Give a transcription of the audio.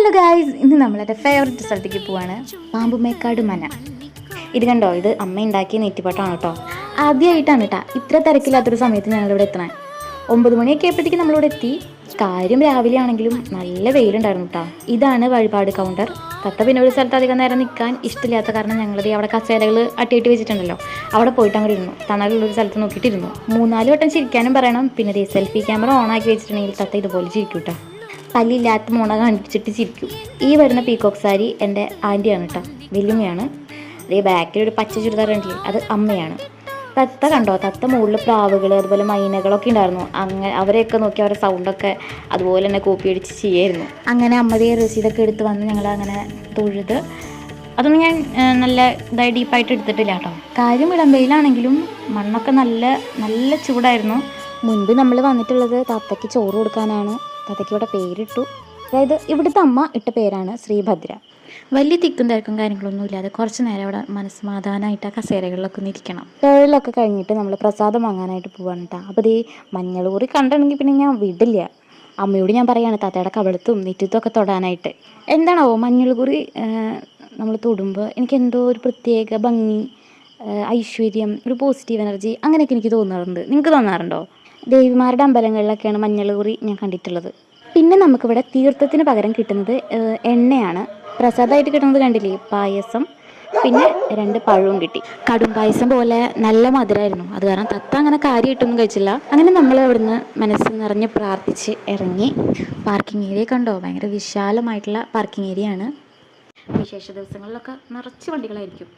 Hello guys, ഇന്ന് നമ്മളെ favourite സ്ഥലത്തേക്ക് പോവാണ്. പാമ്പുമേക്കാട് മന. ഇത് കണ്ടോ, ഇത് അമ്മ ഉണ്ടാക്കിയ നെറ്റിപ്പട്ടമാണ് കേട്ടോ. ആദ്യമായിട്ടാണ് കേട്ടോ ഇത്ര തിരക്കില്ലാത്തൊരു സമയത്ത് ഞങ്ങളിവിടെ എത്തണേ. 9 മണിയൊക്കെ ആയപ്പോഴത്തേക്ക് നമ്മളിവിടെ എത്തി. കാര്യം രാവിലെ ആണെങ്കിലും നല്ല വെയിലുണ്ടായിരുന്നു കേട്ടോ. ഇതാണ് വഴിപാട് കൗണ്ടർ. തത്ത പിന്നെ ഒരു സ്ഥലത്ത് അധികം നേരം നിൽക്കാൻ ഇഷ്ടമില്ലാത്ത കാരണം ഞങ്ങളത് അവിടെ കസേരകൾ അട്ടിയിട്ട് വെച്ചിട്ടുണ്ടല്ലോ, അവിടെ പോയിട്ട് അങ്ങോട്ട് ഇരുന്നു. തണലുള്ളൊരു സ്ഥലത്ത് നോക്കിയിട്ടിരുന്നു. 3-4 വട്ടം ചിരിക്കാനും പറയണം. പിന്നെ സെൽഫി ക്യാമറ ഓൺ ആക്കി വെച്ചിട്ടുണ്ടെങ്കിൽ തത്ത ഇതുപോലെ ചിരിക്കും കേട്ടോ. പല്ലില്ലാത്ത മുണ കാണിച്ചിട്ട് ചിരിക്കും. ഈ വരുന്ന പീക്കോക്ക് സാരി എൻ്റെ ആൻറ്റിയാണ് കേട്ടോ, വല്യമ്മയാണ്. അതേ ബാക്കിൽ ഒരു പച്ച ചുരിദാർ ഉണ്ടല്ലേ, അത് അമ്മയാണ്. തത്ത കണ്ടോ, തത്ത മുകളിൽ പ്രാവുകൾ അതുപോലെ മൈനകളൊക്കെ ഉണ്ടായിരുന്നു. അങ്ങനെ അവരെയൊക്കെ നോക്കി അവരുടെ സൗണ്ടൊക്കെ അതുപോലെ തന്നെ കോപ്പി അടിച്ച് ചെയ്യായിരുന്നു. അങ്ങനെ അമ്മതേ രസീതൊക്കെ എടുത്ത് വന്ന് ഞങ്ങൾ അങ്ങനെ തൊഴുത്. അതൊന്നും ഞാൻ നല്ല ഡീപ്പായിട്ട് എടുത്തിട്ടില്ല കേട്ടോ. കാര്യം ഇളമ്പയിലാണെങ്കിലും മണ്ണൊക്കെ നല്ല നല്ല ചൂടായിരുന്നു. മുൻപ് നമ്മൾ വന്നിട്ടുള്ളത് തത്തയ്ക്ക് ചോറ് കൊടുക്കാനാണ്. തത്തയ്ക്ക് ഇവിടെ പേരിട്ടു. അതായത് ഇവിടുത്തെ അമ്മ ഇട്ട പേരാണ് ശ്രീഭദ്ര. വലിയ തിക്കും തിരക്കും കാര്യങ്ങളൊന്നും ഇല്ലാതെ കുറച്ച് നേരം അവിടെ മനസ്സമാധാനമായിട്ട് ആ കസേരകളിലൊക്കെ ഒന്ന് ഇരിക്കണം. തൊഴിലൊക്കെ കഴിഞ്ഞിട്ട് നമ്മൾ പ്രസാദം വാങ്ങാനായിട്ട് പോവാണ് കേട്ടോ. അപ്പോൾ ഈ മഞ്ഞളൂറി കണ്ടിട്ടുണ്ടെങ്കിൽ പിന്നെ ഞാൻ വിടില്ല. അമ്മയോട് ഞാൻ പറയുകയാണ് തത്തയുടെ കവിളത്തും നെറ്റിത്തും ഒക്കെ തൊടാനായിട്ട്. എന്താണാവോ മഞ്ഞൾകുറി നമ്മൾ തൊടുമ്പോൾ എനിക്ക് എന്തോ ഒരു പ്രത്യേക ഭംഗി, ഐശ്വര്യം, ഒരു പോസിറ്റീവ് എനർജി അങ്ങനെയൊക്കെ എനിക്ക് തോന്നാറുണ്ട്. നിങ്ങൾക്ക് തോന്നാറുണ്ടോ? ദേവിമാരുടെ അമ്പലങ്ങളിലൊക്കെയാണ് മഞ്ഞൾകുറി ഞാൻ കണ്ടിട്ടുള്ളത്. പിന്നെ നമുക്കിവിടെ തീർത്ഥത്തിന് പകരം കിട്ടുന്നത് എണ്ണയാണ്. പ്രസാദമായിട്ട് കിട്ടുന്നത് കണ്ടില്ലേ, പായസം, പിന്നെ 2 പഴവും കിട്ടി. കടും പായസം പോലെ നല്ല മധുരമായിരുന്നു. അത് കാരണം തത്ത അങ്ങനെ കാര്യമായിട്ടൊന്നും കഴിച്ചില്ല. അങ്ങനെ നമ്മൾ അവിടുന്ന് മനസ്സ് നിറഞ്ഞ് പ്രാർത്ഥിച്ച് ഇറങ്ങി. പാർക്കിംഗ് ഏരിയ കണ്ടോ, ഭയങ്കര വിശാലമായിട്ടുള്ള പാർക്കിംഗ് ഏരിയ ആണ്. വിശേഷ ദിവസങ്ങളിലൊക്കെ നിറച്ച് വണ്ടികളായിരിക്കും.